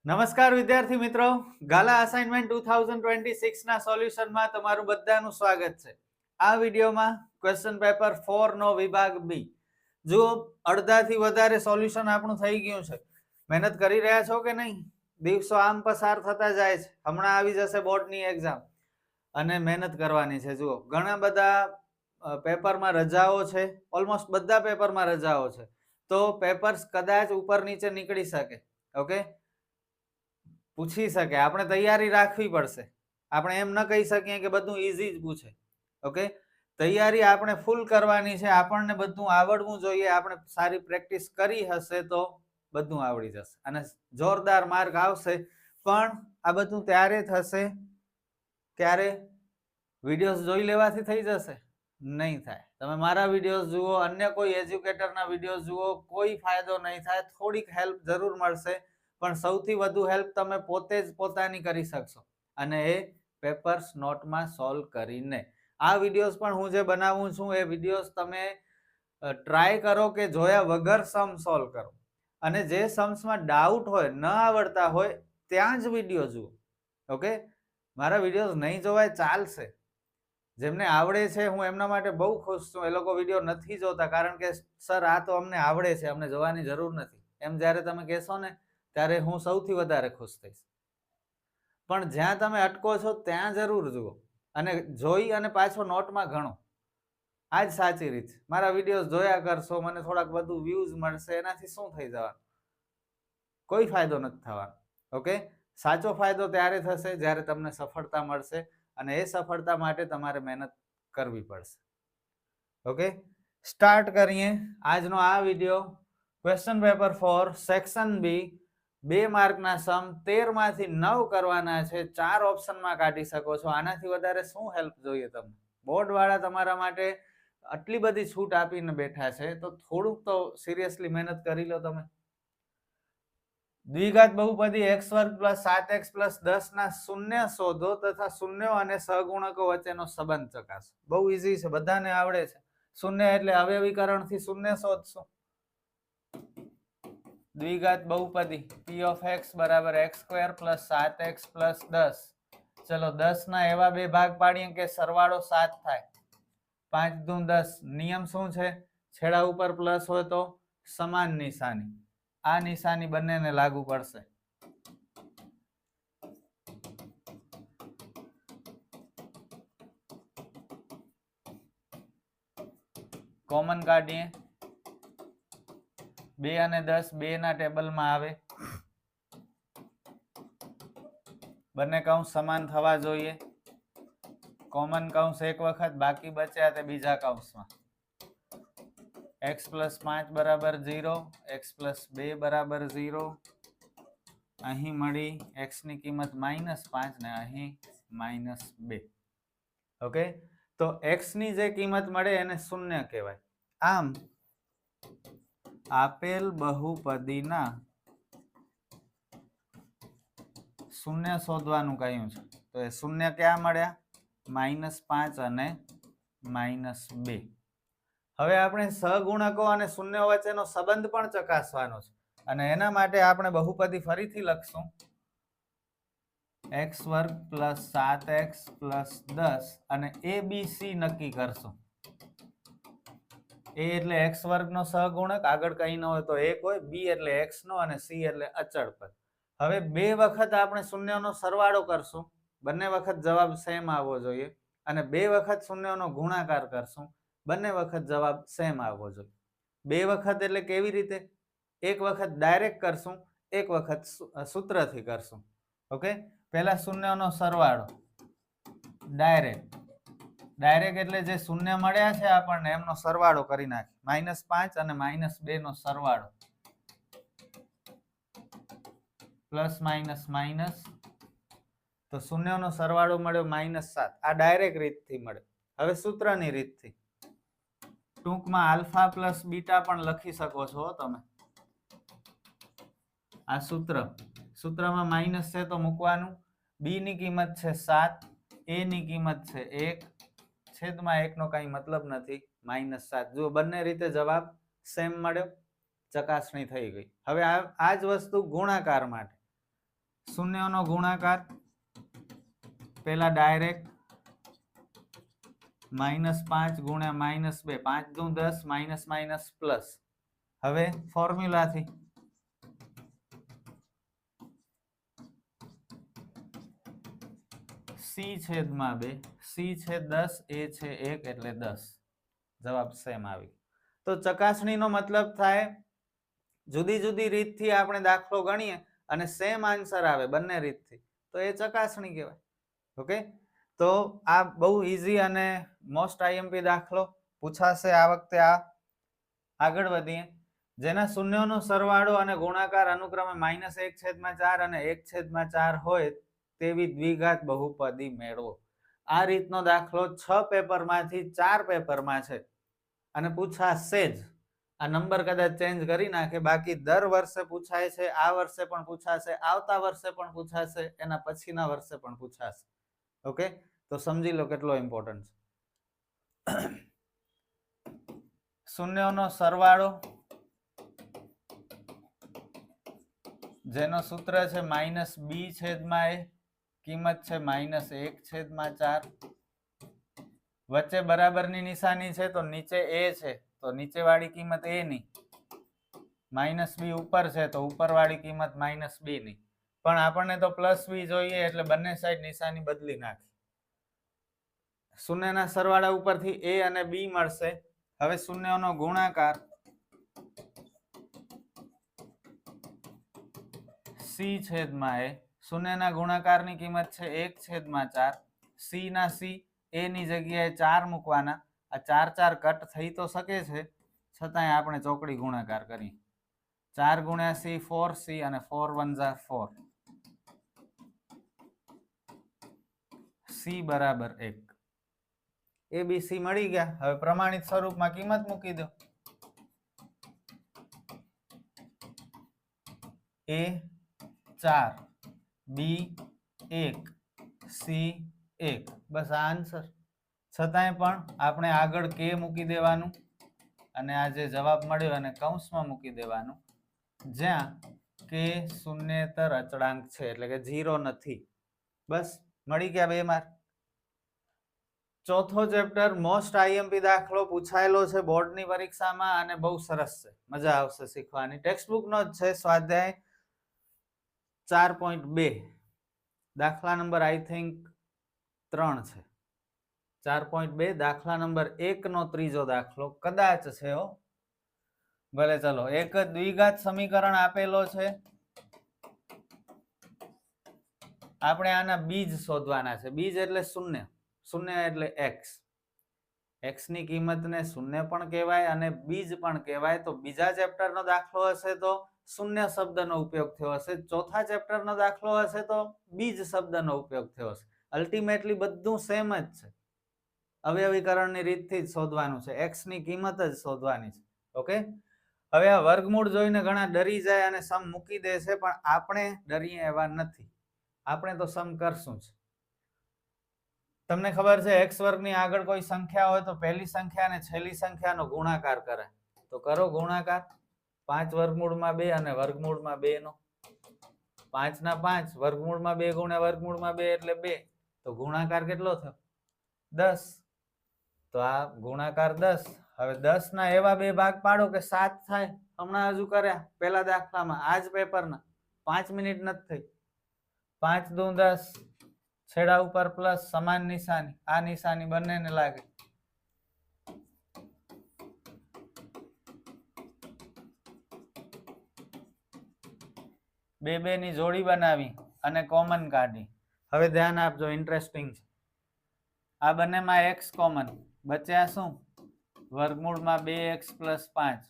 નમસ્કાર વિદ્યાર્થી મિત્રો, ગાલા અસાઇનમેન્ટ 2026 ના સોલ્યુશનમાં તમારું બધાનું સ્વાગત છે. આ વિડીયોમાં ક્વેશ્ચન પેપર 4 નો વિભાગ બી. જો અડધાથી વધારે સોલ્યુશન આપણું થઈ ગયું છે. મહેનત કરી રહ્યા છો કે નહીં? દિવસો આમ પસાર થતા જાય છે. હમણાં આવી જશે બોર્ડની એક્ઝામ અને મહેનત કરવાની છે. જુઓ, ઘણા બધા પેપરમાં રજાઓ છે. ઓલમોસ્ટ બધા પેપરમાં રજાઓ છે. તો પેપર્સ કદાચ ઉપર નીચે નીકળી શકે. ઓકે, પૂછી શકે. આપણે તૈયારી રાખવી પડશે. આપણે એમ ન કહી શકીએ કે બધું ઈઝી જ પૂછે. ઓકે, તૈયારી આપણે ફૂલ કરવાની છે. આપણને બધું આવડવું જોઈએ. આપણે સારી પ્રેક્ટિસ કરી હશે તો બધું આવડી જશે અને જોરદાર માર્ક આવશે. પણ આ બધું ત્યારે થશે ક્યારે? વિડીયોઝ જોઈ લેવાથી થઈ જશે? નહીં થાય. તમે મારા વિડીયોઝ જુઓ, અન્ય કોઈ એજ્યુકેટરના વિડીયોઝ જુઓ, કોઈ ફાયદો નહીં થાય. થોડીક હેલ્પ જરૂર મળશે, પણ સૌથી વધુ હેલ્પ તમે પોતે જ પોતાની કરી શકશો, અને એ પેપર્સ નોટમાં સોલ્વ કરીને. આ વિડીયોઝ પણ હું જે બનાવું છું એ વિડીયોઝ તમે ટ્રાય કરો કે જોયા વગર સમ સોલ્વ કરો, અને જે सम्सમાં ડાઉટ હોય, ન આવડતા હોય, ત્યાં જ વિડીયો જુઓ. ઓકે, મારા વિડીયોઝ નહીં જોવાય ચાલશે. જેમને આવડે છે હું એમના માટે બહુ ખુશ છું. એ લોકો વિડીયો નથી જોતા કારણ કે સર આ તો અમને આવડે છે, અમને જોવાની જરૂર નથી, એમ જ્યારે તમે કહેશો ને ત્યારે હું સૌથી વધારે ખુશ થઈશ. પણ જ્યાં તમે અટકો છો ત્યાં જરૂર જુઓ અને જોઈ અને પાછો નોટમાં ગણો. આ જ સાચી રીત. મારા વિડીયોઝ જોયા કરશો, મને થોડાક વધુ વ્યૂઝ મળશે, એનાથી શું થઈ જવાનું? કોઈ ફાયદો નથી થવાનો. ઓકે, સાચો ફાયદો ત્યારે થશે જ્યારે તમને સફળતા મળશે, અને એ સફળતા માટે તમારે મહેનત કરવી પડશે. ઓકે, સ્ટાર્ટ કરીએ આજનો આ video. Question paper 4 section B, 2 માર્કના સમ 13 માંથી 9 કરવાના છે. 4 ઓપ્શનમાં કાઢી શકો છો. આનાથી વધારે શું હેલ્પ જોઈએ તમને? બોર્ડ વાળા તમારા માટે આટલી બધી છૂટ આપીને બેઠા છે, તો થોડુંક તો સિરિયસલી મહેનત કરી લો તમે. દ્વિઘાત બહુપદી x વર્ગ પ્લસ 7x પ્લસ 10 ના શૂન્ય શોધો તથા શૂન્યો અને સહગુણકો વચ્ચેનો સંબંધ ચકાસો. બહુ ઈઝી છે, બધાને આવડે છે. શૂન્ય એટલે અવયવીકરણથી શૂન્ય શોધશું. દ્વિઘાત બહુપદી p of x બરાબર x² પ્લસ 7x પ્લસ 10. ચલો 10 ના એવા બે ભાગ પાડીએ કે સરવાળો 7 થાય. 5 દુ 10. નિયમ શું છે? છેડા ઉપર પ્લસ હોય તો સમાન નિશાની. આ નિશાની બંનેને લાગુ પડશે. કોમન કાઢીએ. 2 અને 10 બે ના ટેબલમાં આવે. બંને કૌંસ સમાન થવા જોઈએ. કોમન કૌંસ એક વખત, બાકી બચ્યા તે બીજા કૌંસમાં. x પ્લસ 5 બરાબર 0, x પ્લસ 2 બરાબર 0. અહીં મળી x ની કિંમત -5 ને અહીં -2. ઓકે, તો x ની જે કિંમત મળે એને શૂન્ય કહેવાય. આમ આપેલ બહુપદીના શૂન્ય શોધવાનું કહ્યું છે, તો એ શૂન્ય ક્યાં મળ્યા? -5 અને -2. હવે આપણે સહગુણકો અને શૂન્યો વચ્ચેનો સંબંધ પણ ચકાસવાનો છે, અને એના માટે આપણે બહુપદી ફરીથી લખશું. x વર્ગ પ્લસ 7x પ્લસ 10 અને abc નક્કી કરશું. a એટલે x વર્ગનો સહગુણક, આગળ કઈ ન હોય તો 1 હોય, b એટલે x નો અને c એટલે અચળ પદ. હવે બે વખત આપણે શૂન્યનો સરવાળો કરશું. બંને વખત જવાબ સેમ આવવો જોઈએ, અને બે વખત શૂન્યનો ગુણાકાર કરશું. બંને વખત જવાબ સેમ આવવો જોઈએ. બે વખત એટલે કેવી રીતે? એક વખત ડાયરેક્ટ કરશું, એક વખત સૂત્રથી કરશું. ઓકે, પહેલા શૂન્યનો સરવાળો ડાયરેક્ટ. ડાયરેક્ટ એટલે જે શૂન્ય મળ્યા છે આપણને એમનો સરવાળો કરી નાખે. -5 અને -2 નો સરવાળો પ્લસ માઇનસ માઇનસ, તો શૂન્યનો સરવાળો મળ્યો -7. આ ડાયરેક્ટ રીતથી મળે. હવે સૂત્રની રીતથી, ટૂંકમાં આલ્ફા પ્લસ બીટા પણ લખી શકો છો તમે. આ સૂત્રમાં માઇનસ છે તો મૂકવાનું. બી ની કિંમત છે 7, એ ની કિંમત છે 1, છેદમાં 1 નો કઈ મતલબ નથી, -7. જો બંને રીતે જવાબ સેમ મળ્યો, ચકાસણી થઈ ગઈ. હવે આ જ વસ્તુ ગુણાકાર માટે. શૂન્યનો ગુણાકાર પેલા ડાયરેક્ટ -5 ગુણ્યા -2, 5 દુ 10, માઇનસ માઇનસ પ્લસ. હવે ફોર્મ્યુલાથી c/2, c છે 10, a છે 1 એટલે 10. જવાબ સેમ આવી. તો ચકાસણીનો મતલબ થાય જુદી જુદી રીતથી આપણે દાખલો ગણીએ અને સેમ આન્સર આવે બંને રીતથી તો એ ચકાસણી કહેવાય. ઓકે, તો આ બહુ ઈઝી અને મોસ્ટ આઈએમપી દાખલો પૂછાશે આ વખતે. આગળ વધીએ. જેના શૂન્યોનો સરવાળો અને ગુણાકાર અનુક્રમે -1/4 અને 1/4 હોય તેવી દ્વિઘાત બહુપદી મેળવો. આ રીતનો દાખલો 6 પેપરમાંથી 4 પેપરમાં છે અને પૂછાશે જ. આ નંબર કદાચ ચેન્જ કરી નાખે, બાકી દર વર્ષે પૂછાય છે. આ વર્ષે પણ પૂછાશે, આવતા વર્ષે પણ પૂછાશે, એના પછીના વર્ષે પણ પૂછાશે. ઓકે, તો સમજી લો કેટલો ઇમ્પોર્ટન્ટ છે. શૂન્યોનો સરવાળો જેનો સૂત્ર છે -b/a, કિંમત છે -1/4. વચ્ચે બરાબરની નિશાની છે તો નીચે a છે તો નીચે વાળી કિંમત a ની, -b ઉપર છે તો ઉપર વાળી કિંમત -b ની. પણ આપણને તો +b જોઈએ એટલે બંને સાઈડ નિશાની બદલી નાખી. શૂન્યના સરવાળા ઉપરથી a અને b મળશે. હવે શૂન્યનો ગુણાકાર c/a, શૂન્યના ગુણાકારની કિંમત છે 1/4. c ના c, a ની જગ્યાએ 4 મૂકવાના. આ 4 4 કટ થઈ તો શકે છે, છતાંય આપણે ચોકડી ગુણાકાર કરીએ. 4 ગુણ્યા c 4c અને 4 1 4. c બરાબર 1. ABC મળી ગયા. હવે પ્રમાણિત સ્વરૂપમાં કિંમત મૂકી દો. a 4, b 1, c 1. બસ આ આન્સર. છતાંય પણ આપણે આગળ k મૂકી દેવાનું અને આ જે જવાબ મળ્યો અને કૌંસમાં મૂકી દેવાનું, જ્યાં k શૂન્યેતર અચળાંક છે, એટલે કે 0 નથી. બસ મળી ગયા 2 માર્ક. ચોથો ચેપ્ટર મોસ્ટ આઈએમપી દાખલો પૂછાયેલો છે બોર્ડની પરીક્ષામાં અને બહુ સરસ છે, મજા આવશે શીખવાની. ટેક્સ્ટબુકનો જ છે. સ્વાધ્યાય 4.2, દાખલા નંબર આઈ થિંક 3 છે. 4.2 દાખલા નંબર 1 નો ત્રીજો દાખલો કદાચ છે હો. ભલે ચલો. એક દ્વિઘાત સમીકરણ આપેલો છે. આપણે આના બીજ શોધવાના છે. બીજ એટલે શૂન્ય. શૂન્ય એટલે x. x ની કિંમતને શૂન્ય પણ કહેવાય અને બીજ પણ કહેવાય. તો બીજા ચેપ્ટરનો દાખલો હશે તો શૂન્ય શબ્દનો ઉપયોગ થયો હશે. ચોથા ચેપ્ટરનો દાખલો હશે તો બીજ શબ્દનો ઉપયોગ થયો હશે. અલ્ટિમેટલી બધું સેમ જ છે. અવયવીકરણની રીતથી જ શોધવાનું છે. x ની કિંમત જ શોધવાની છે. ઓકે, હવે આ વર્ગમૂળ જોઈને ઘણા ડરી જાય અને સમ મૂકી દે છે, પણ આપણે ડરીએ એવા નથી. આપણે તો સમ કરશું જ. તમને ખબર છે x વર્ગની આગળ કોઈ સંખ્યા હોય તો પહેલી સંખ્યા અને છેલ્લી સંખ્યાનો ગુણાકાર કરે. તો કરો ગુણાકાર. 5 વર્ગમૂળમાં 2 અને વર્ગમૂળમાં 2 નો 5 ના 5, વર્ગમૂળમાં 2 ગુણ્યા વર્ગમૂળમાં 2 એટલે 2. તો ગુણાકાર કેટલો થયો? 10. તો આ ગુણાકાર 10. હવે 10 ના એવા બે ભાગ પાડો કે 7 થાય. હમણાં હજુ કર્યા પેલા દાખલામાં, આજ પેપરના 5 મિનિટ નથી થઈ. 5 દુ 10, છેડા ઉપર પ્લસ, સમાન નિશાની. આ નિશાની બંનેને લાગે. બે ની જોડી બનાવી અને કોમન કાઢી. હવે ધ્યાન આપજો, ઇન્ટરેસ્ટિંગ છે. આ બંનેમાં x કોમન બચ્યા શું? વર્ગમૂળમાં 2x + 5.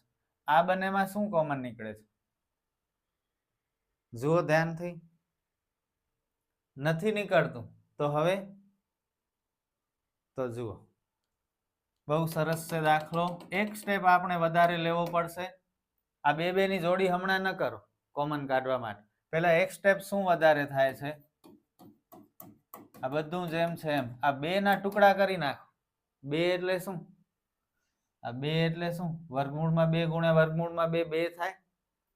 આ બંનેમાં શું કોમન નીકળે છે? જુઓ ધ્યાનથી. નથી નીકળતું. તો હવે તો જુઓ, બહુ સરસ છે દાખલો. એક સ્ટેપ આપણે વધારે લેવો પડશે. આ બે ની જોડી હમણાં ન કરો કોમન કાઢવા માટે. પહેલા એક સ્ટેપ શું વધારે થાય છે? આ બધું જેમ છે એમ આ 2 ના ટુકડા કરી નાખો. 2 એટલે શું? આ 2 એટલે શું? વર્ગમૂળમાં 2 ગુણ્યા વર્ગમૂળમાં 2 2 થાય.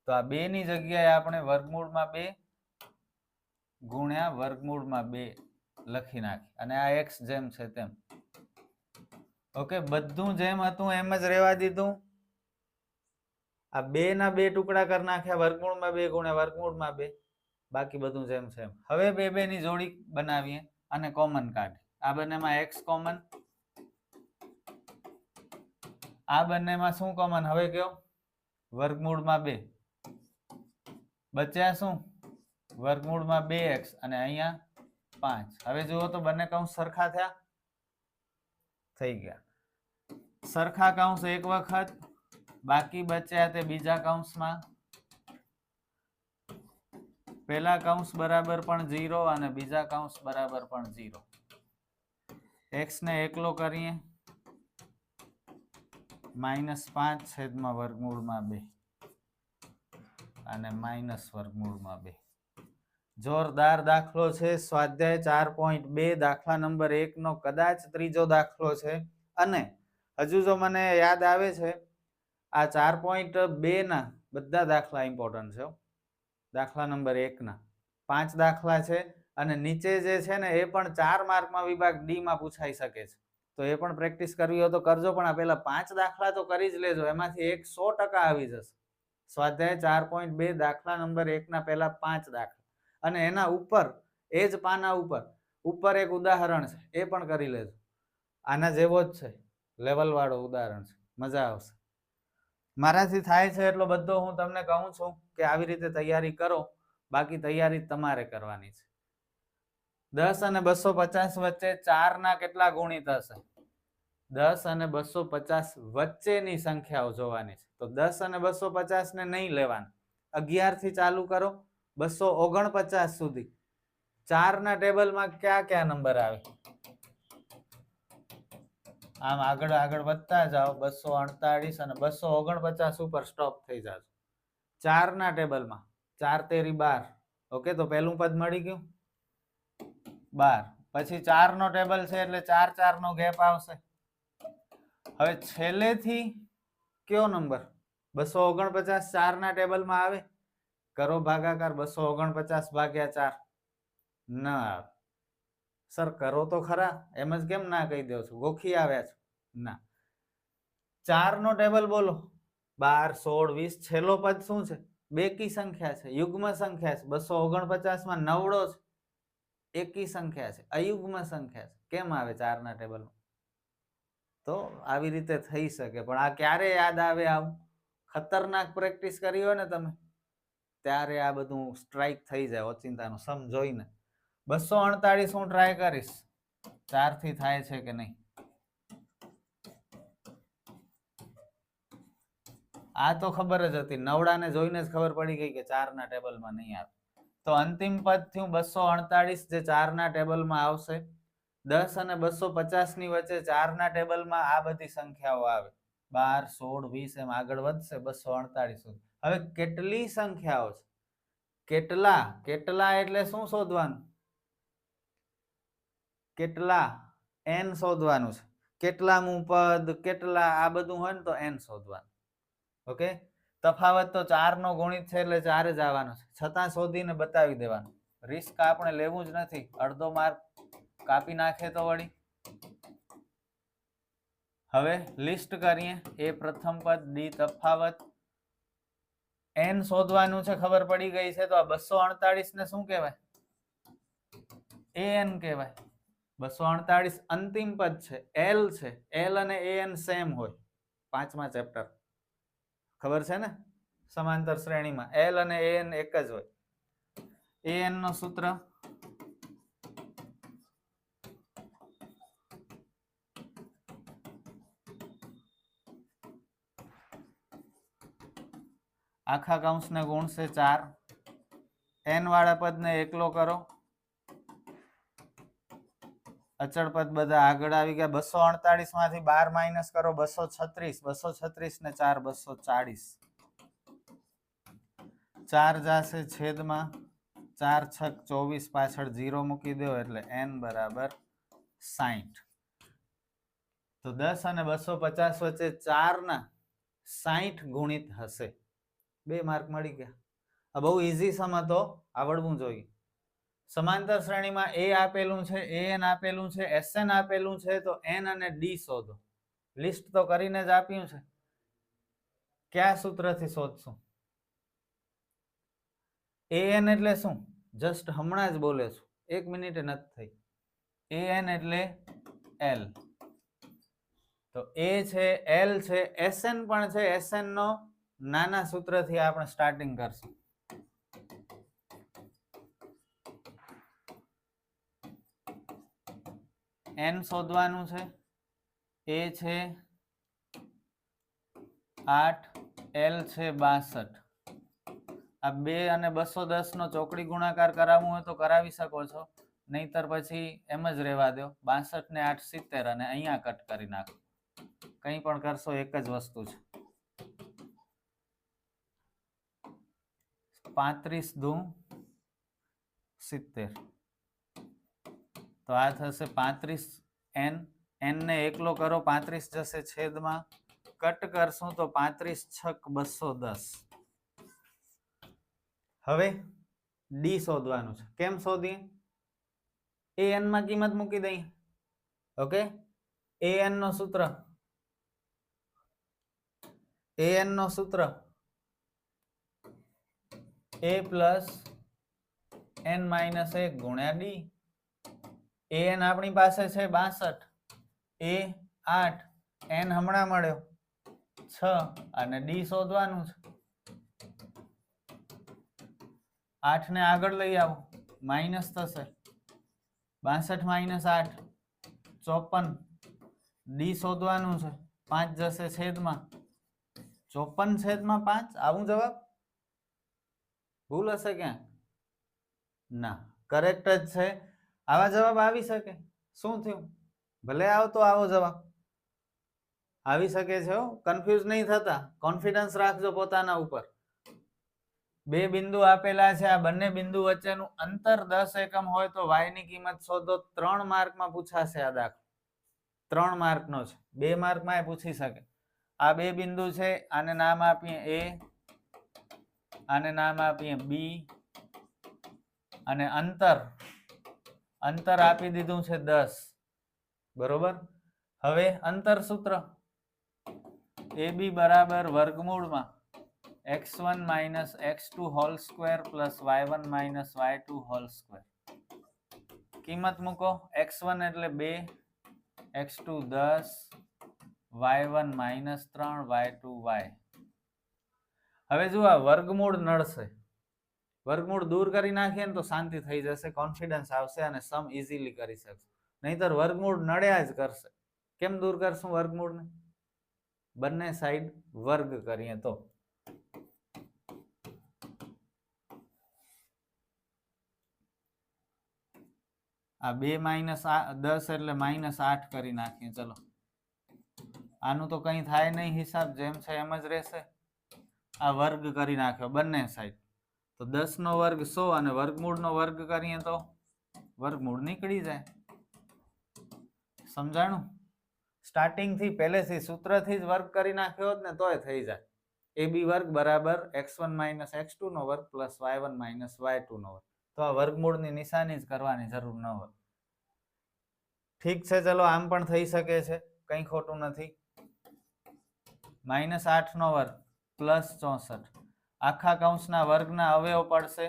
તો આ 2 ની જગ્યાએ આપણે વર્ગમૂળમાં 2 ગુણ્યા વર્ગમૂળમાં 2 લખી નાખી અને આ x જેમ છે તેમ. ઓકે, બધું જેમ હતું એમ જ રહેવા દીધું. આ 2 ના 2 ટુકડા કરી નાખ્યા, વર્ગમૂળમાં 2 ગુણ્યા વર્ગમૂળમાં 2, બાકી બધું જેમ છે એમ. હવે 2 2 ની જોડી બનાવીએ અને કોમન કાઢીએ. આ બંનેમાં x કોમન, આ બંનેમાં શું કોમન? હવે કયો? વર્ગમૂળમાં 2. બચ્યા શું? વર્ગમૂળમાં 2x અને અહીંયા 5. હવે જુઓ તો બંને કૌંસ સરખા થયા? થઈ ગયા. સરખા કૌંસ એક વખત, બાકી બચ્યા તે બીજા કૌંસમાં. પહેલા કૌંસ બરાબર પણ 0 અને બીજા કૌંસ બરાબર પણ 0. x ને એકલો કરીએ, -5 છેદમાં વર્ગમૂળમાં 2 અને માઇનસ વર્ગમૂળમાં 2. જોરદાર દાખલો છે. સ્વાધ્યાય 4.2 દાખલા નંબર 1 નો કદાચ ત્રીજો દાખલો છે. અને હજુ જો મને યાદ આવે છે, આ 4.2 ના બધા દાખલા ઇમ્પોર્ટન્ટ છે. દાખલા નંબર 1 ના 5 દાખલા છે અને નીચે જે છે ને એ પણ 4 માર્કમાં વિભાગ ડી માં પૂછાઈ શકે છે. તો એ પણ પ્રેક્ટિસ કરવી હોય તો કરજો, પણ આ પેલા 5 દાખલા તો કરી જ લેજો, એમાંથી 100% આવી જશે. સ્વાધ્યાય 4.2 દાખલા નંબર 1 ના પહેલા 5 દાખલા અને એના ઉપર એ જ પાના ઉપર એક ઉદાહરણ છે, એ પણ કરી લેજો. આના જેવો જ છે, લેવલ વાળો ઉદાહરણ છે, મજા આવશે. મારાથી થાય છે એટલો બધો હું તમને કહું છું કે આવી રીતે તૈયારી કરો, બાકી તૈયારી તમારે કરવાની છે. 10 અને 250 વચ્ચે 4 ના કેટલા ગુણિત હશે? 10 અને 250 વચ્ચેની સંખ્યાઓ જોવાની છે. તો 10 અને 250 ને નહીં લેવાના. 11 થી ચાલુ કરો 249 સુધી. 4 ના ટેબલમાં કયા કયા નંબર આવે? આમ આગળ આગળ વધતા જાઓ. 248 અને 249 ઉપર સ્ટોપ થઈ જાજો. 4 ના ટેબલમાં 4 તેરી 12. ઓકે, તો પહેલું પદ મળી ગયું 12. પછી 4 નો ટેબલ છે એટલે 4 4 નો ગેપ આવશે. હવે છેલ્લેથી કયો નંબર? 249 4 ના ટેબલમાં આવે? કરો ભાગાકાર. 249 ભાગ્યા 4 ના આવે. સર કરો તો ખરા, એમ જ કેમ ના કહી દો છો? ગોખી આવ્યા છો? ના. 4 નો ટેબલ બોલો. 12 16 20. છેલ્લો પદ શું છે? બેકી સંખ્યા છે, યુગ્મ સંખ્યા છે. 249 માં નવડો છે, એકી સંખ્યા છે, અયુગ્મ સંખ્યા છે. કેમ આવે 4 ના ટેબલમાં? તો આવી રીતે થઈ શકે, પણ આ ક્યારે યાદ આવે? આવું ખતરનાક પ્રેક્ટિસ કરી હોય ને તમે, ત્યારે આ બધું સ્ટ્રાઇક થઈ જાય ઓચિંતાનું સમ જોઈને. 248 હું ટ્રાય કરીશ 4 થી થાય છે કે નહીં. આ તો ખબર જ હતી, નવડાને જોઈને જ ખબર પડી ગઈ કે 4 ના ટેબલમાં નહીં આવે. તો અંતિમ પદ થયું 248, જે 4 ના ટેબલમાં આવશે. 10 અને 250 ની વચ્ચે 4 ના ટેબલમાં આ બધી સંખ્યાઓ આવે. 12 16 20 એમ આગળ વધશે 248 સુધી. હવે કેટલી સંખ્યાઓ છે? કેટલા એટલે શું શોધવાનું? કેટલા n શોધવાનું છે. કેટલામું પદ, કેટલા, આ બધું હોય ને તો n શોધવાનું. ઓકે, તફાવત તો 4 નો ગુણિત છે એટલે 4 જ આવવાનો છે, છતાં શોધીને બતાવી દેવાનું. રિસ્ક આપણે લેવું જ નથી, અડધો માર્ક કાપી નાખે તો વળી. હવે લિસ્ટ કરીએ. એ પ્રથમ પદ, ડી તફાવત, n શોધવાનું છે, ખબર પડી ગઈ છે. તો આ 248 ને શું કહેવાય? an કહેવાય. 248 અંતિમ પદ છે, l છે. l અને an સેમ હોય, 5મા ચેપ્ટર ખબર છે ને, સમાંતર શ્રેણીમાં l અને an એક જ હોય. an નો સૂત્ર આખા કૌંસને ગુણશે 4. n વાળા પદને એકલો કરો, અચળ પદ બધા આગળ આવી ગયા. 248 માંથી 12 માઇનસ કરો, 236. 236 ને 4 240. 4 જાશે છેદમાં 4 6 24, પાછળ 0 મૂકી દો એટલે n બરાબર 60. તો 10 અને 250 વચ્ચે 4 ના 60 ગુણિત હશે. 2 માર્ક મળી ગયા. આ બહુ ઈઝી સમ હતો, આવડવું જોઈએ. સમાંતર શ્રેણીમાં એ આપેલું છે, એન આપેલું છે, એસએન આપેલું છે, તો એન અને ડી શોધો. લિસ્ટ તો કરીને જ આપ્યું છે. કયા સૂત્રથી શોધશું? એન એટલે શું? જસ્ટ હમણાં જ બોલે છું, 1 મિનિટે નથી થઈ. એન એટલે એલ, તો એ છે, એલ છે, એસએન પણ છે. એસએન નો નાના સૂત્રથી આપણે સ્ટાર્ટિંગ કરશું. એન શોધવાનું છે. એ છે 8, એલ છે 62. આ 2 અને 210 નો ચોકડી ગુણાકાર કરાવવું હોય તો કરાવી શકો છો, નહીતર પછી એમ જ રહેવા દો. 62 ને 8 70 અને અહીંયા કટ કરી નાખો. કંઈ પણ કરશો એક જ વસ્તુ છે. 35 દુ 70, તો આ થશે 35 એન. એન ને એકલો કરો, 35 જશે છેદમાં, કટ કરશું તો 35 છક 210. હવે ડી શોધવાનું છે. કેમ શોધીએ? એ એન માં કિંમત મૂકી દઈએ. ઓકે, એ એન નો સૂત્ર, એ એન નો સૂત્ર એ પ્લસ એન માઇનસ 1 ગુણ્યા ડી. એ એન આપણી પાસે છે 62, એ 8, એન હમણાં મળ્યો 6 અને ડી શોધવાનું છે. 8 ને આગળ લઈ આવો, માઇનસ થશે. 62 માઇનસ 8 54. ડી શોધવાનું છે. 5 જશે છેદમાં, 54/5. આવું જવાબ? ભૂલ હશે ક્યાં? ના, કરેક્ટ જ છે. આવા જવાબ આવી શકે. શું થયું? ભલે આવતો આવો જવાબ આવી શકે છે. કન્ફ્યુઝ નહીં થતા, કોન્ફિડન્સ રાખજો પોતાના ઉપર. 2 બિંદુ આપેલા છે. આ બંને બિંદુ વચ્ચેનું અંતર 10 એકમ હોય તો y ની કિંમત શોધો. 3 માર્કમાં પૂછાશે આ દાખલો. 3 માર્કનો છે. 2 માર્કમાં પૂછી શકે. આ 2 બિંદુ છે, આને નામ આપીએ એ, આને નામ આપીએ બી, અને અંતર આપી દીધું છે 10. બરોબર. હવે અંતર સૂત્ર AB બરાબર વર્ગમૂળમાં x1 minus x2 whole square plus y1 minus y2 whole square. કિંમત મૂકો. x1 એટલે 2, x2 10, y1 minus 3, y2 y. હવે જો આ વર્ગમૂળ નડશે, વર્ગમૂળ દૂર કરી નાખીએ ને તો શાંતિ થઈ જશે, કોન્ફિડન્સ આવશે અને સમ ઇઝીલી કરી શકશે. નહીતર વર્ગમૂળ નડ્યા જ કરશે. કેમ દૂર કરશું વર્ગમૂળને? બંને સાઈડ વર્ગ કરીએ તો. આ 2 માઇનસ 10 એટલે માઇનસ 8 કરી નાખીએ. ચલો, આનું તો કંઈ થાય નહીં હિસાબ, જેમ છે એમ જ રહેશે. આ વર્ગ કરી નાખ્યો બંને સાઈડ, તો 10 નો વર્ગ 100 અને વર્ગમૂળ નો વર્ગ કરીએ તો વર્ગમૂળ નીકળી જાય. સમજાણું? સ્ટાર્ટિંગ થી પહેલેથી સૂત્રથી જ વર્ગ કરી નાખ્યો હોત ને તોય થઈ જાય. AB વર્ગ બરાબર x1 માઇનસ x2 નો વર્ગ પ્લસ y1 માઇનસ y2 નો વર્ગ. તો આ વર્ગમૂળની નિશાની જ કરવાની જરૂર ન હોય. ઠીક છે, ચલો આમ પણ થઈ શકે છે, કંઈ ખોટું નથી. -8 નો વર્ગ પ્લસ 64. આખા કૌંસના વર્ગના અવયવ પડશે,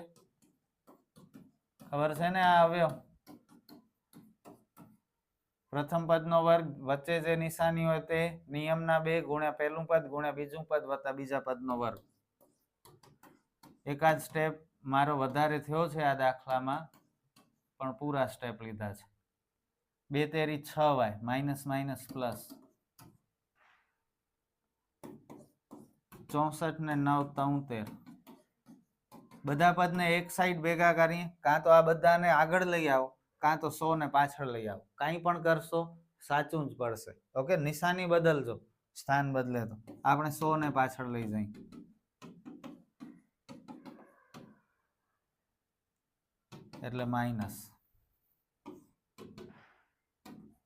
ખબર છે ને? આ અવયવ પ્રથમ પદનો વર્ગ, વચ્ચે જે નિશાની હોય તે નિયમના 2 ગુણ્યા પહેલું પદ ગુણ્યા બીજું પદ વત્તા બીજા પદનો વર્ગ. એકાદ સ્ટેપ મારો વધારે થયો છે આ દાખલામાં, પણ પૂરા સ્ટેપ લીધા છે. 2 તેરી 6y, માઇનસ માઇનસ પ્લસ, 64 ને 9 73. બધા પદને એક સાઈડ ભેગા કરીએ, કાં તો આ બધાને આગળ લઈ આવો, કાં તો 100 ને પાછળ લઈ આવો. કાંઈ પણ કરશો સાચું જ પડશે. ઓકે, નિશાની બદલજો, સ્થાન બદલે તો. આપણે 100 ને પાછળ લઈ જઈએ, એટલે માઇનસ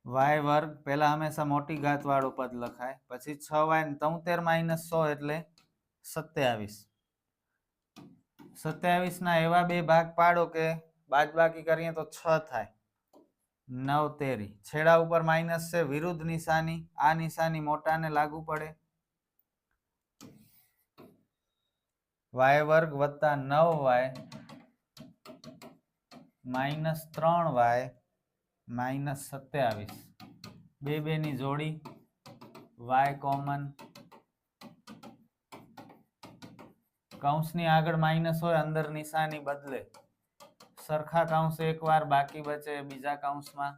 y વર્ગ. પહેલા હંમેશા મોટી ઘાત વાળું પદ લખાય, પછી 6y 73 માઇનસ 100 એટલે 27. 27 ના એવા બે ભાગ પાડો કે બાદબાકી કરીએ તો 6 થાય, 9 તેરી, છેડા ઉપર માઇનસ છે, વિરુદ્ધ નિશાની, આ નિશાની મોટાને લાગુ પડે, y વર્ગ વત્તા 9y માઇનસ 3y માઇનસ 27, બે ની જોડી, y કોમન, કૌંસની આગળ માઇનસ હોય, અંદર નિશાની બદલે, સરખા કૌંસ એકવાર બાકી બચે બીજા કૌંસમાં,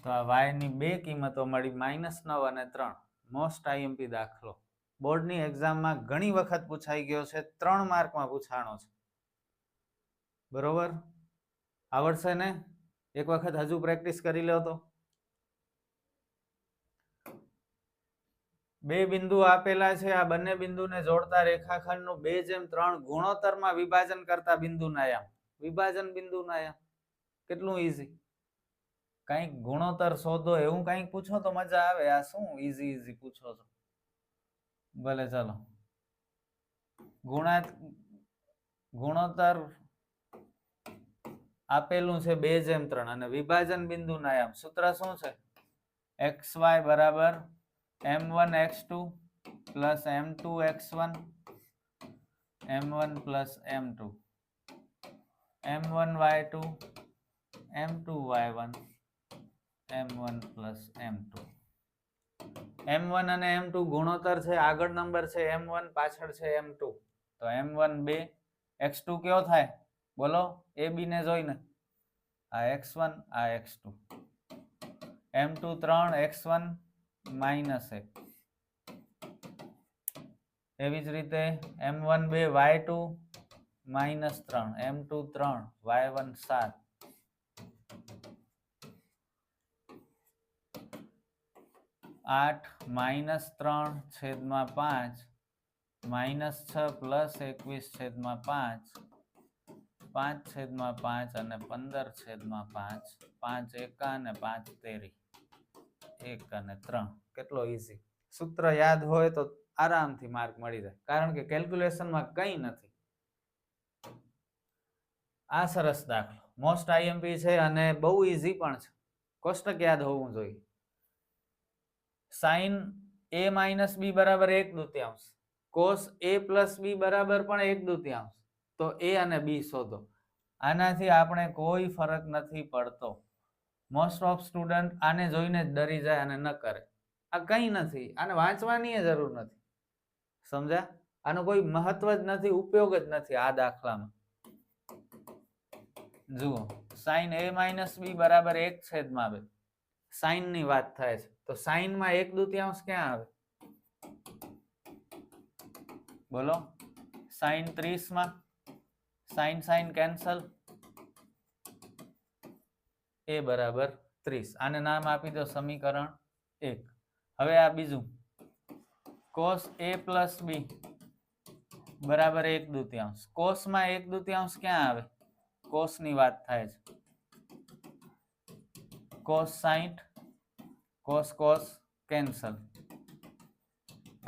તો આ y ની બે કિંમતો મળી, -9 અને 3. મોસ્ટ આઈએમપી દાખલો, બોર્ડની એક્ઝામમાં ઘણી વખત પૂછાઈ ગયો છે, 3 માર્કમાં પૂછાણો છે. બરોબર, આવડશે ને? એક વખત હજુ પ્રેક્ટિસ કરી લો. તો બે બિંદુ આપેલા છે, આ બંને બિંદુને જોડતા રેખાખંડનું 2:3 ગુણોત્તરમાં વિભાજન કરતા બિંદુના યામ, વિભાજન બિંદુના યામ, કેટલું ઈઝી. કંઈક ગુણોત્તર શોધો એવું કંઈક પૂછો તો મજા આવે, આ શું ઈઝી પૂછો છો. ભલે ચાલો, ગુણોત્તર આપેલું છે 2:3 અને વિભાજન બિંદુના યામ, સૂત્ર શું છે? xy બરાબર m1x2 plus m2x1 m1 plus m2 m1y2 m2y1 m1 plus m2. m1 અને m2 ગુણોત્તર છે, આગળ નંબર છે m1, પાછળ છે m2, તો m1 2, x2 કયો થાય બોલો? a b ને જોઈને, આ x1 આ x2, m2 3, x1 -1. એવી જ રીતે m1 2, y2 -3, m2 3, y1 7. -8 -3/5 -6 + 21/5 5/5 અને 15/5, 5 એકા અને 5 તેરી, 1 અને 3. કેટલો ઈઝી. સૂત્ર યાદ હોય તો આરામથી માર્ક મળી જાય, કારણ કે કેલ્ક્યુલેશનમાં કંઈ નથી. આ સરસ દાખલો, મોસ્ટ આઈએમપી છે અને બહુ ઈઝી પણ છે. કોષ્ટક યાદ હોવું જોઈએ. sin a - b બરાબર 1/2, cos a + b બરાબર પણ 1/2, તો a અને b શોધો. આનાથી આપણે કોઈ ફરક નથી પડતો. મોસ્ટ ઓફ સ્ટુડન્ટ આને જોઈને જ ડરી જાય અને ન કરે. આ કંઈ નથી, આને વાંચવાની જરૂર નથી. સમજ્યા? આનો કોઈ મહત્વ જ નથી, ઉપયોગ જ નથી આ દાખલામાં. જુઓ, sin a - b બરાબર 1/2, સાઈન ની વાત થાય છે, તો સાઈન માં 1/2 ક્યાં આવે બોલો? સાઈન 30 માં સાઈન કેન્સલ, a બરાબર 30. આને નામ આપી દો સમીકરણ 1. હવે આ બીજું, cos a + b બરાબર 1/2. cos માં 1/2 ક્યાં આવે? cos ની વાત થાય છે, cos 60, cos કેન્સલ.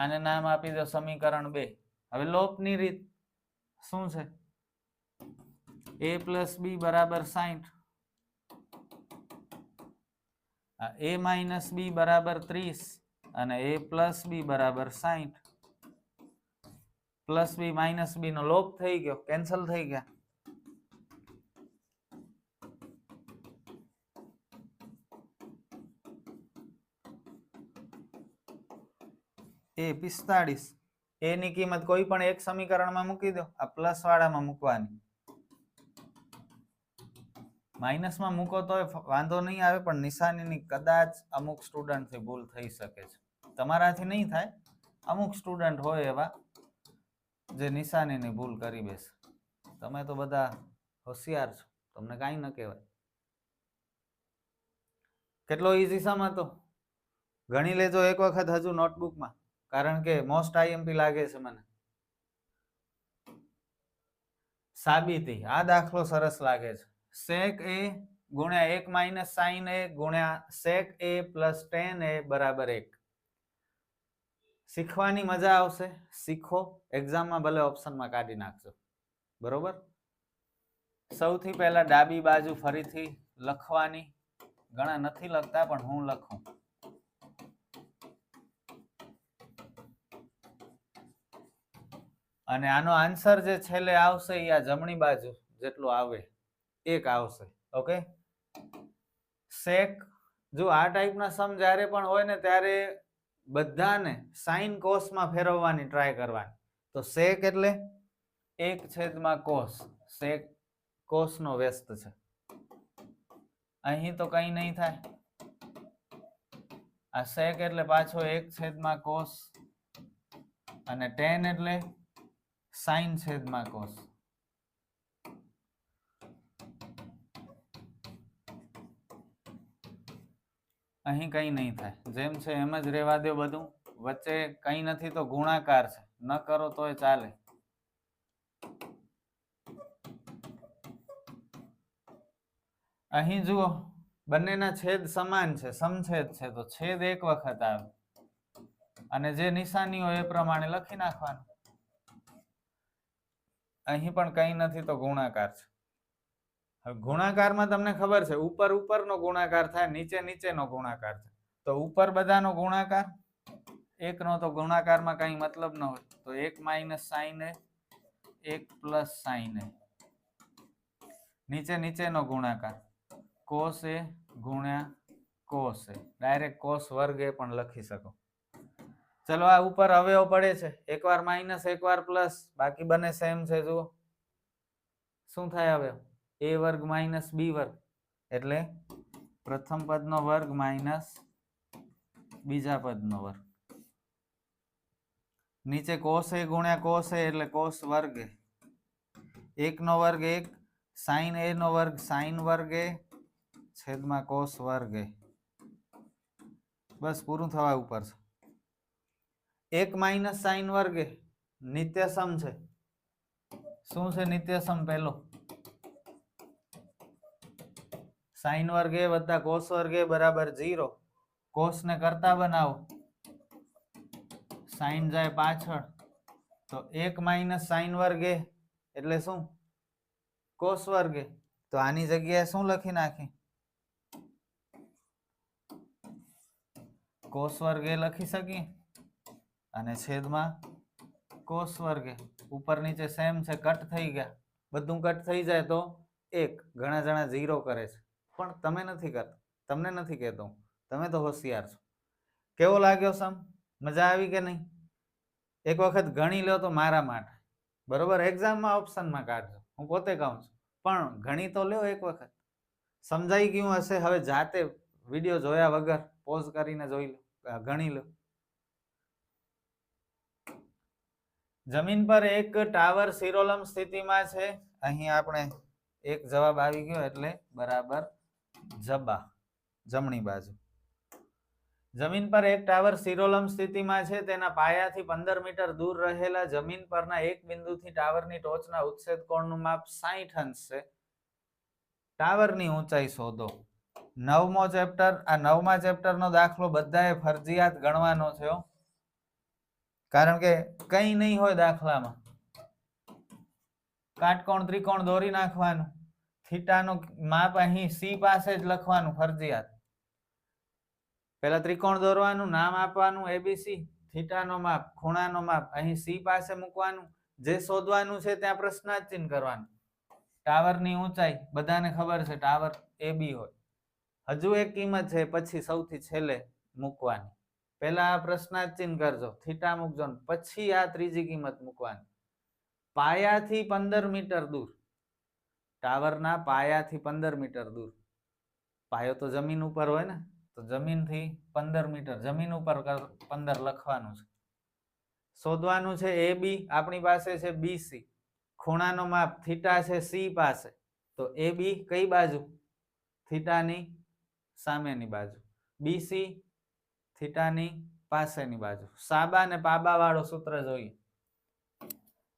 આને નામ આપી દો સમીકરણ 2. હવે લોપની રીત શું છે? a + b બરાબર 60, a - b બરાબર 30 અને a + b બરાબર 60. +b - b નો લોપ થઈ ગયો, કેન્સલ થઈ ગયા. a 45. a ની કિંમત કોઈ પણ એક સમીકરણમાં મૂકી દો, આ પ્લસ વાળામાં મૂકવાની. માઇનસમાં મૂકો તો વાંધો નહીં આવે, પણ નિશાનીની કદાચ અમુક સ્ટુડન્ટથી ભૂલ થઈ શકે છે. તમારાથી નહીં થાય, અમુક સ્ટુડન્ટ હોય એવા જે નિશાનીની ભૂલ કરી બેસે. તમે તો બધા હોશિયાર છો, તમને કાંઈ ન કહેવાય. કેટલો ઈઝી સમ હતો, ગણી લેજો એક વખત હજુ નોટબુકમાં, કારણ કે મોસ્ટ આઈએમપી લાગે છે મને. સાબિતી, આ દાખલો સરસ લાગે છે. sec a ગુણ્યા 1 - sin a ગુણ્યા sec a + tan a બરાબર 1. શીખવાની મજા આવશે, શીખો, એક્ઝામમાં ભલે ઓપ્શનમાં કાઢી નાખજો, બરોબર. સૌથી પહેલા ડાબી બાજુ ફરીથી લખવાની, ઘણા નથી લખતા પણ હું લખું. અને આનો આન્સર જે છેલ્લે આવશે એ આ જમણી બાજુ જેટલું આવે એક આવશે. ઓકે, સેક. જો આ ટાઈપના સમ જ્યારે પણ હોય ને ત્યારે બધાને સાઇન કોસમાં ફેરવવાની ટ્રાય કરવાની. તો સેક એટલે 1/cos. સેક કોસનો વ્યસ્ત છે. અહીં તો કઈ નહીં થાય. આ સેક એટલે પાછો 1/cos અને tan એટલે sin/cos. અહીં કઈ નહીં થાય, જેમ છે એમ જ રહેવા દો બધું. વચ્ચે કઈ નથી તો ગુણાકાર છે, ન કરો તોય ચાલે. અહીં જુઓ બંનેના છેદ સમાન છે, સમછેદ છે, તો છેદ એક વખત આવે અને જે નિશાની હોય એ પ્રમાણે લખી નાખવાનું. અહીં પણ કઈ નથી તો ગુણાકાર છે. ગુણાકારમાં તમને ખબર છે ઉપર ઉપરનો ગુણાકાર થાય, નીચે નીચેનો ગુણાકાર થાય. તો ઉપર બધાનો ગુણાકાર, એકનો તો ગુણાકારમાં કઈ મતલબ ન હોય, તો 1 - sin a, 1 + sin a. નીચે નીચેનો ગુણાકાર cos a ગુણ્યા cos a, ડાયરેક્ટ cos વર્ગ એ પણ લખી શકો. ચલો આ ઉપર અવયવ પડે છે, એકવાર માઇનસ એકવાર પ્લસ, બાકી બંને સેમ છે. જુઓ શું થાય અવયવ, a વર્ગ માઇનસ b વર્ગ એટલે પ્રથમ પદનો વર્ગ માઇનસ બીજા પદનો વર્ગ. નીચે cos a ગુણ્યા cos a એટલે cos વર્ગ a, 1 નો વર્ગ 1, sin a નો વર્ગ sin વર્ગ a છેદમાં cos વર્ગ a. બસ પૂરું થવા ઉપર છે. 1 - sin વર્ગ a નિત્યસમ છે. શું છે નિત્યસમ? પહેલો sin વર્ગ a વત્તા cos વર્ગ a બરાબર 0. cos ને કરતા બનાવો, sin જાય પાછળ, તો 1 - sin વર્ગ a એટલે શું? cos વર્ગ a. તો આની જગ્યાએ શું લખી નાખી? cos વર્ગ a લખી શકીએ અને છેદમાં cos વર્ગ a. ઉપર નીચે સેમ છે, કટ થઈ ગયા. બધું કટ થઈ જાય તો 1. ઘણા જણા 0 કરે છે પણ તમે નથી કરતા, તમને નથી કહેતો, તમે તો હોશિયાર છો. કેવો લાગ્યો સમ? મજા આવી કે નહીં? એક વખત ગણી લો તો મારા માટે, બરોબર. એક્ઝામમાં ઓપ્શનમાં કાઢજો, હું પોતે કહું છું, પણ ગણી તો લ્યો એક વખત. સમજાઈ ગયું હશે. હવે જાતે વિડીયો જોયા વગર પોઝ કરીને જોઈ લો, ગણી લો. જમીન પર એક ટાવર શિરોલંબ સ્થિતિમાં છે. અહીં આપણે એક જવાબ આવી ગયો એટલે બરાબર જબા, જમણી બાજુ. જમીન પર એક ટાવર શિરોલંબ સ્થિતિમાં છે. તેના પાયાથી 15 મીટર દૂર રહેલા જમીન પરના એક બિંદુથી ટાવરની ટોચના ઉચ્છેદ કોણનું માપ 60 અંશ છે. ટાવરની ઊંચાઈ શોધો. 9મો ચેપ્ટર. આ 9મા ચેપ્ટરનો દાખલો બધાએ ફરજિયાત ગણવાનો છે, કારણ કે કઈ નહીં હોય દાખલામાં. કાટકોણ ત્રિકોણ દોરી નાખવાનું, થીટાનું માપ અહીં સી પાસે જ લખવાનું ફરજિયાત. પેલા ત્રિકોણ દોરવાનું, નામ આપવાનું એબીસી, થીટાનો માપ, ખૂણાનો માપ અહીં સી પાસે મૂકવાનું. જે શોધવાનું છે ત્યાં પ્રશ્નાર્થ ચિહ્ન કરવાનું. ટાવરની ઊંચાઈ બધાને ખબર છે, ટાવર એબી હોય. હજુ એક કિંમત છે પછી સૌથી છેલ્લે મૂકવાની. પહેલા આ પ્રશ્નાર્થ ચિહ્ન કરજો, થીટા મૂકજો, પછી આ ત્રીજી કિંમત મૂકવાની. પાયાથી 15 મીટર દૂર, ટાવરના પાયાથી 15 મીટર દૂર. પાયો તો જમીન ઉપર હોય ને, તો જમીનથી 15 મીટર, જમીન ઉપર 15 લખવાનું છે. શોધવાનું છે એ બી, આપણી પાસે છે બીસી. ખૂણાનો માપ થીટા છે સી પાસે, તો એ બી કઈ બાજુ? થીટાની સામેની બાજુ. બીસી થીટાની પાસેની બાજુ. સાબા ને પાબા વાળો સૂત્ર જોઈએ.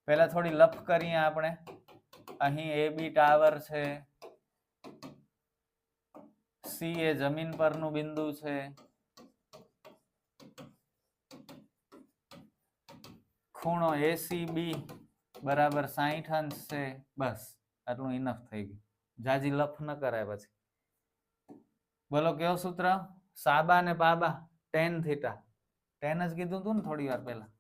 પહેલા થોડી લફ કરીએ આપણે. અહીં એ બી ટાવર છે, સી એ જમીન પરનું બિંદુ છે, ખૂણો એસીબી બરાબર 60 અંશ છે. બસ આટલું ઇનફ થઈ ગયું. જાજી લફ ન કરાય પછી. બોલો કયો સૂત્ર? સાબા ને પાબા tan થીટા. tan જ કીધું તું ને થોડી વાર પહેલા.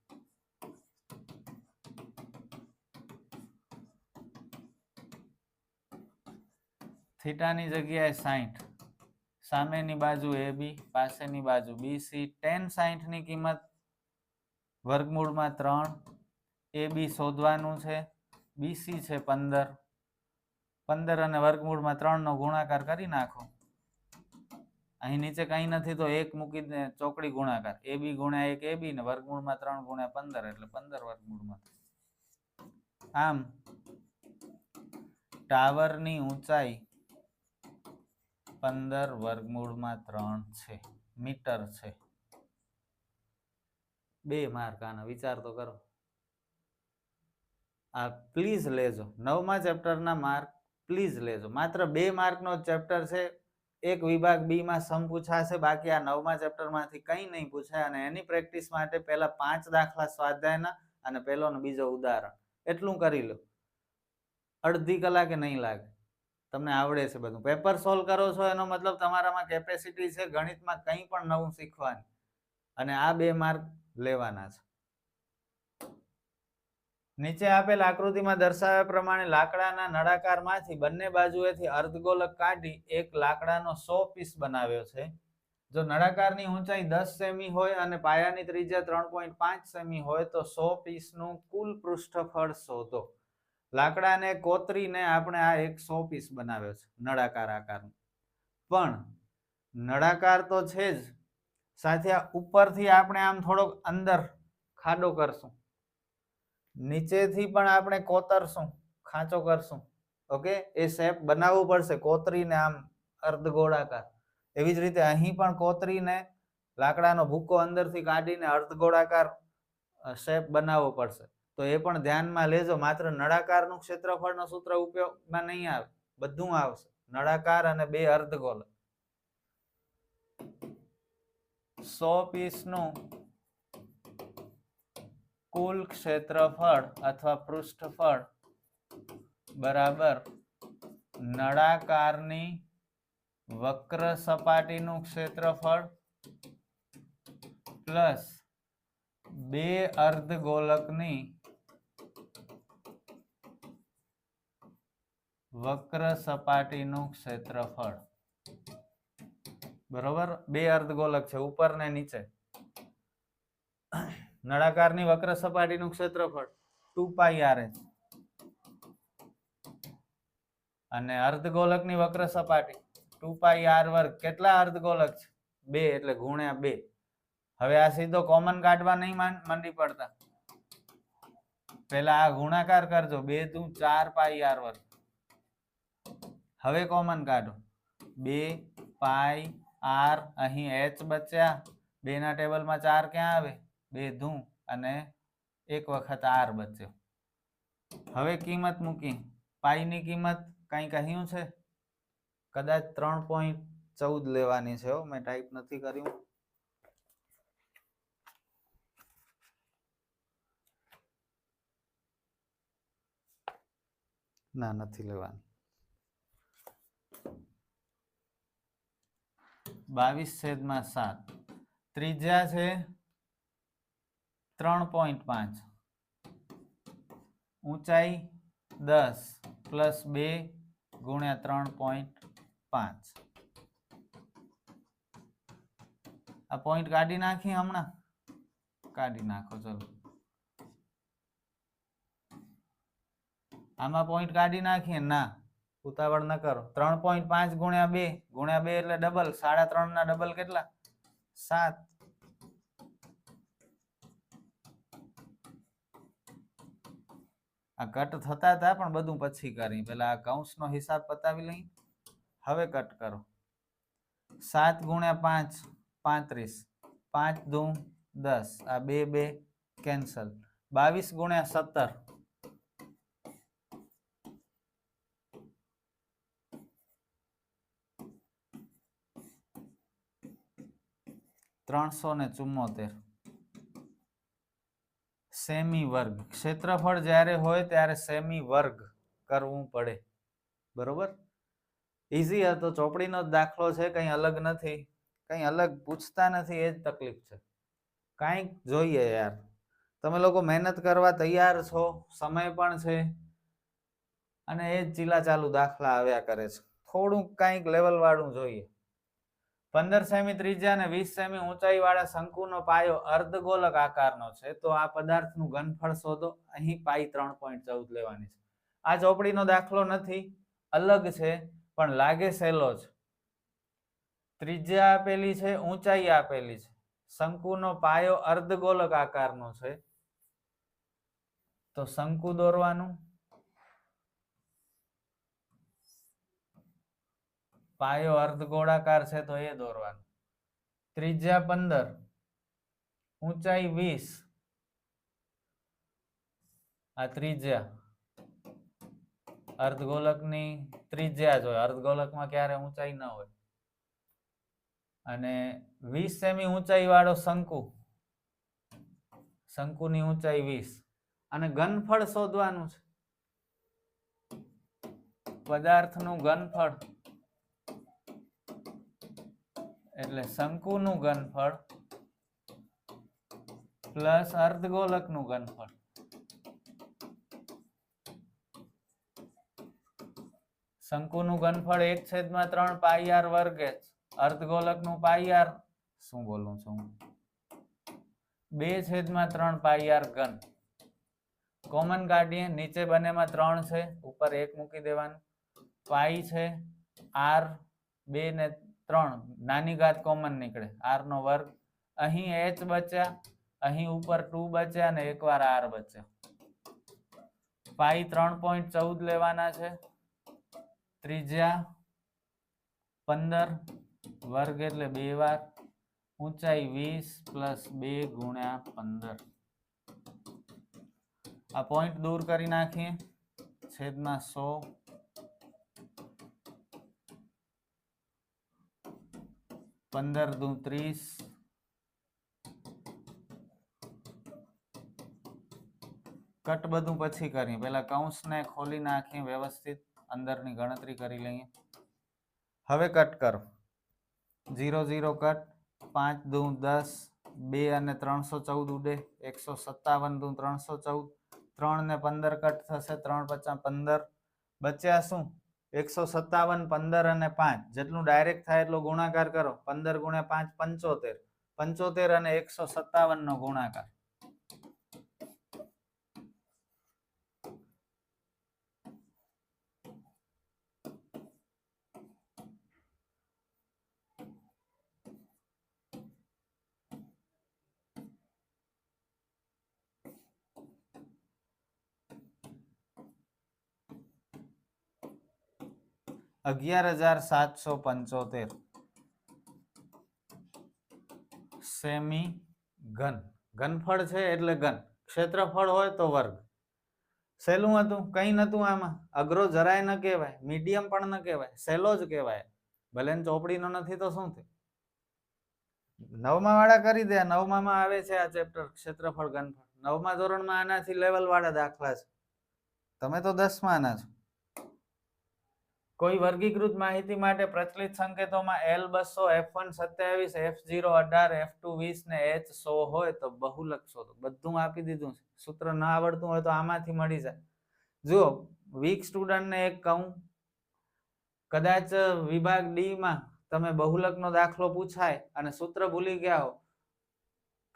થીટાની જગ્યાએ 60. સામેની બાજુ AB, પાસેની બાજુ BC. tan 60 ની કિંમત વર્ગમૂળમાં 3. AB શોધવાનું છે. BC છે 15. 15 અને વર્ગમૂળમાં 3 નો ગુણાકાર કરી નાખો. અહીં નીચે કંઈ નથી તો 1 મૂકીને ચોકડી ગુણાકાર. AB ગુણ્યા 1 AB ને વર્ગમૂળમાં 3 ગુણ્યા 15 એટલે 15 વર્ગમૂળમાં. આમ ટાવરની ઊંચાઈ 15 વર્ગમૂળમાં 3 છે મીટર છે. 2 માર્ક આના, વિચાર તો કરો. આ પ્લીઝ લેજો. 9મા ચેપ્ટરના માર્ક પ્લીઝ લેજો. માત્ર 2 માર્કનો ચેપ્ટર છે. એક વિભાગ બી માં સમ પૂછાશે, બાકી આ 9મા ચેપ્ટરમાંથી કંઈ નહીં પૂછાય. અને એની પ્રેક્ટિસ માટે પહેલા 5 દાખલા સ્વાધ્યાયના અને પહેલો ને બીજો ઉદાહરણ એટલું કરી લો. અડધી કલાકે નહીં લાગે, તમને આવડે છે બધું. પેપર સોલ્વ કરો છો એનો મતલબ તમારામાં કેપેસિટી છે ગણિતમાં કંઈ પણ નવું શીખવાની. અને આ 2 માર્ક લેવાના છે. નીચે આપેલ આકૃતિમાં દર્શાવ્યા પ્રમાણે લાકડાના નળાકારમાંથી બંને બાજુએથી અર્ધગોલક કાઢી એક લાકડાનો 100 પીસ બનાવ્યો છે. જો નળાકારની ઊંચાઈ 10 સેમી હોય અને પાયાની ત્રિજ્યા 3.5 સેમી હોય તો 100 પીસનું કુલ પૃષ્ઠફળ શોધો. લાકડાને કોતરીને આપણે આ એક 100 પીસ બનાવ્યો છે નળાકાર આકારનો. પણ નળાકાર તો છે જ, સાથે ઉપરથી આપણે આમ થોડોક અંદર ખાડો કરશું, નીચેથી પણ આપણે કોતરશું, ખાંચો કરશું. ઓકે, એ શેપ બનાવવું પડશે કોતરીને આમ અર્ધગોળાકાર. એવી જ રીતે અહીં પણ કોતરીને લાકડાનો ભૂકો અંદરથી કાઢીને અર્ધગોળાકાર શેપ બનાવવો પડશે. તો એ પણ ધ્યાનમાં લેજો. માત્ર નળાકારનું ક્ષેત્રફળનો સૂત્ર ઉપયોગમાં નહીં આવે, બધું આવશે. નળાકાર અને 2 અર્ધગોલક. 100 પીસનું કુલ ક્ષેત્રફળ અથવા પૃષ્ઠફળ બરાબર નળાકારની વક્ર સપાટીનું ક્ષેત્રફળ પ્લસ 2 અર્ધગોલકની વક્ર સપાટીનું ક્ષેત્રફળ. બરોબર, 2 અર્ધગોલક છે ઉપર ને નીચે. નળાકારની વક્ર સપાટીનું ક્ષેત્રફળ 2πr અને અર્ધગોલકની વક્ર સપાટી 2πr વર્ગ. કેટલા અર્ધગોલક છે? 2 એટલે ગુણ્યા 2. હવે આ સીધો કોમન કાઢવા નહીં મંડી પડતા, પેલા આ ગુણાકાર કરજો. 2 દુ 4πr વર્ગ. હવે કોમન કાઢો. 2πr, અહીં h બચ્યા, 2 ના ટેબલમાં 4 ક્યાં આવે? 2 દુ અને 1 વખત r બચ્યો. હવે કિંમત મૂકી. પાઈની કિંમત કંઈ કહ્યું છે? કદાચ 3.14 લેવાની છે. મેં ટાઈપ નથી કર્યું. ના, નથી લેવાની. 22/7. ત્રિજ્યા છે 3.5. ઊંચાઈ 10 પ્લસ 2 ગુણ્યા 3.5. આ પોઈન્ટ કાઢી નાખી હમણાં. કાઢી નાખો. ચલો, આમાં પોઈન્ટ કાઢી નાખીએ. ના, ઉતાવળ ન કરો. 3.5 ગુણ્યા 2 એટલે ડબલ. 3.5 ના ડબલ કેટલા? 7. આ કટ થતા હતા પણ બધું પછી કરી. પેલા આ કૌંસનો હિસાબ પતાવી લઈ. હવે કટ કરો. 7 ગુણ્યા 5 35. 5 દુ 10. આ 2 કેન્સલ. 22 ગુણ્યા 17 374. સેમી વર્ગ. ક્ષેત્રફળ જ્યારે હોય ત્યારે સેમી વર્ગ કરવું પડે. બરોબર, ઈઝી હતો, ચોપડીનો જ દાખલો છે, કંઈ અલગ નથી, કંઈ અલગ પૂછતા નથી, એ જ તકલીફ છે. કાંઈક જોઈએ યાર, તમે લોકો મહેનત કરવા તૈયાર છો, સમય પણ છે, અને એ જ ચીલા ચાલુ દાખલા આવ્યા કરે છે. થોડુંક કાંઈક લેવલ વાળું જોઈએ. 15 સેમી ત્રિજ્યા અને 20 સેમી ઊંચાઈ વાળા શંકુનો પાયો અર્ધગોલક આકારનો છે, તો આ પદાર્થનું ઘનફળ શોધો. અહીં પાઈ 3.14 લેવાની છે. આ ચોપડીનો દાખલો નથી, અલગ છે, પણ લાગે સહેલો છે. ત્રિજ્યા આપેલી છે, ઊંચાઈ આપેલી છે, શંકુનો પાયો અર્ધગોલક આકારનો છે, તો શંકુ દોરવાનું. પાયો અર્ધગોળાકાર છે તો એ દોરવાનું. ત્રિજ્યા 15, ઊંચાઈ 20. આ ત્રિજ્યા અર્ધગોલકની ત્રિજ્યા જ હોય, અર્ધગોલકમાં ક્યારે ઊંચાઈ ન હોય. અને 20 સેમી ઊંચાઈ વાળો શંકુ, શંકુની ઊંચાઈ 20. અને ઘનફળ શોધવાનું છે, પદાર્થનું ઘનફળ, એટલે શંકુનું ઘનફળ પ્લસ અર્ધગોલકનું ઘનફળ. શંકુનું ઘનફળ 1/3 પાઈ આર વર્ગ h, અર્ધગોલકનું પાઈ આર, શું બોલું છું, 2/3 પાઈ આર ઘન. કોમન કાઢીએ, નીચે બંનેમાં 3 છે, ઉપર 1 મૂકી દેવાનું. પાઈ છે આર, 2 ને 3, નાની ઘાત કોમન નીકળે, આર નો વર્ગ. અહીં h બચ્યા, અહીં ઉપર 2 બચ્યા, અને એકવાર આર બચ્યા. પાઈ 3.14 લેવાના છે. ત્રિજ્યા 15, વર્ગ એટલે 2 વાર, ઊંચાઈ 20 પ્લસ 2 ગુણ્યા 15. આ પોઈન્ટ દૂર કરી નાખીએ, છેદમાં 100, 15 દુ 30, કટ બધું પછી કરીએ, પેલા કૌંસને ખોલી નાખીએ વ્યવસ્થિત, અંદરની ગણતરી કરી લઈએ. હવે કટ કરો, 0 0 કટ, 5 દુ 10, 2 અને 314 ઉડે, 157 દુ 314, 3 ને 15 કટ થશે, 3 5 15, બચ્યા શું, 157, 15 અને 5, જેટલું ડાયરેક્ટ થાય એટલો ગુણાકાર કરો. 15 ગુણ્યા 5 75, 75 અને 157 નો ગુણાકાર. $11,775 સેમી ઘન. ઘનફળ છે એટલે ઘન, ક્ષેત્રફળ હોય તો વર્ગ. સહેલું હતું, કઈ નતું આમાં, અઘરો જરાય ન કહેવાય, મીડિયમ પણ ન કહેવાય, સહેલો જ કહેવાય. ભલે ચોપડીનો નથી તો શું થયું, 9મા વાળા કરી દે. 9માં આવે છે આ ચેપ્ટર, ક્ષેત્રફળ ઘનફળ. 9મા ધોરણમાં આનાથી લેવલ વાળા દાખલા છે, તમે તો 10મા ના છો. કોઈ વર્ગીકૃત માહિતી માટે પ્રચલિત સંકેતોમાં L200, F1 27, F0 18, F2 20 ને H 100 હોય તો બહુલક શોધો. બધું આપી દીધું છે, સૂત્ર ના આવડતું હોય તો આમાંથી મળી જાય. જુઓ, વીક સ્ટુડન્ટને એક કહું, કદાચ વિભાગ ડી માં તમે બહુલકનો દાખલો પૂછાય અને સૂત્ર ભૂલી ગયા હો,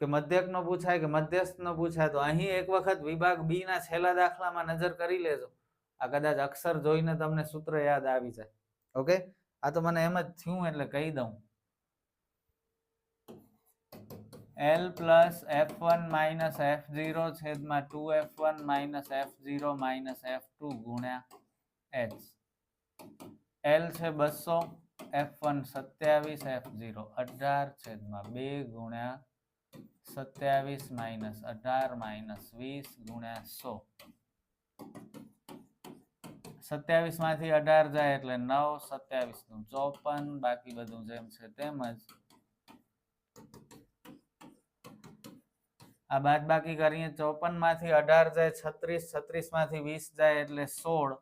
કે મધ્યકનો પૂછાય કે મધ્યસ્થનો પૂછાય, તો અહીં એક વખત વિભાગ બી ના છેલ્લા દાખલામાં નજર કરી લેજો. આ કદાચ અક્ષર જોઈને તમને સૂત્ર યાદ આવી જાય. ઓકે, આ તો મને એમ જ થયું એટલે કહી દઉં. L plus F1 minus F0 છેદમાં 2F1 minus F0 minus F2 ગુણ્યા H. L છે 200, F1 27, F0 18 છેદમાં 2 ગુણ્યા 27 minus 18 minus 20 ગુણ્યા 100. 27 માંથી 18 જાય એટલે 9, 27 નું 54, બાકી બધું જેમ છે તેમ જ. આ બાદ બાકી કરીએ 54 માંથી 18 જાય 36, 36 માંથી 20 જાય એટલે 16,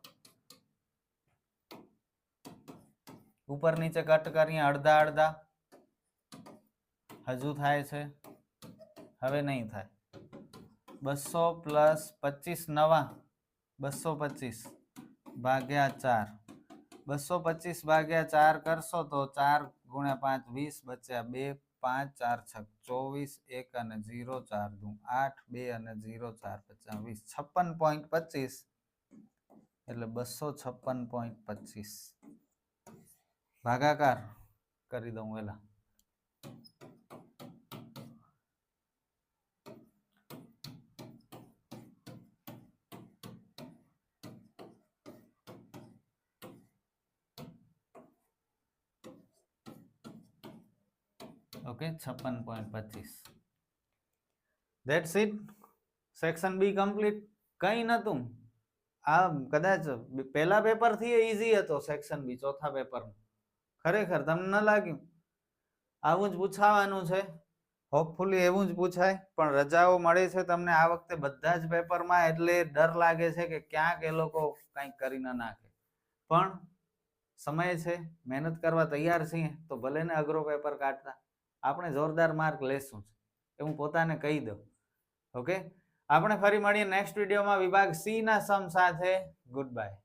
ઉપર નીચે કટ કરીએ અડધા અડધા, હજુ થાય છે, હવે નહીં થાય. 200 પ્લસ 25 નવા 225 ભાગ્યા 4, 225 ભાગ્યા 4 કરશો તો 4 ગુણ્યા 5 20 બચ્યા 2, 5 4 6 24, 1 અને 0 4 દુ 8, 2 અને 0 4 50 20, 56.25 એટલે 256.25 ભાગાકાર કરી દઉં વેલા. Okay 56.25. That's it. Section B complete. કઈ નતું, આ કદાચ પહેલા પેપર થી ઈઝી હતો સેક્શન બી, ચોથા પેપર ખરેખર તમને ન લાગ્યું? આવું જ પૂછાવાનું છે, હોપફુલી એવું જ પૂછાય. પણ રજાઓ મળે છે તમને આ વખતે બધા જ પેપરમાં, એટલે ડર લાગે છે કે ક્યાંક એ લોકો કંઈક કરી ન નાખે. પણ સમય છે, મહેનત કરવા તૈયાર છીએ તો ભલે ને અઘરો પેપર કાઢતા આપણે જોરદાર માર્ક લેશું એ હું પોતાને કહી દઉં. ઓકે, આપણે ફરી મળીએ નેક્સ્ટ વિડીયોમાં વિભાગ સી ના સમ સાથે. Good bye.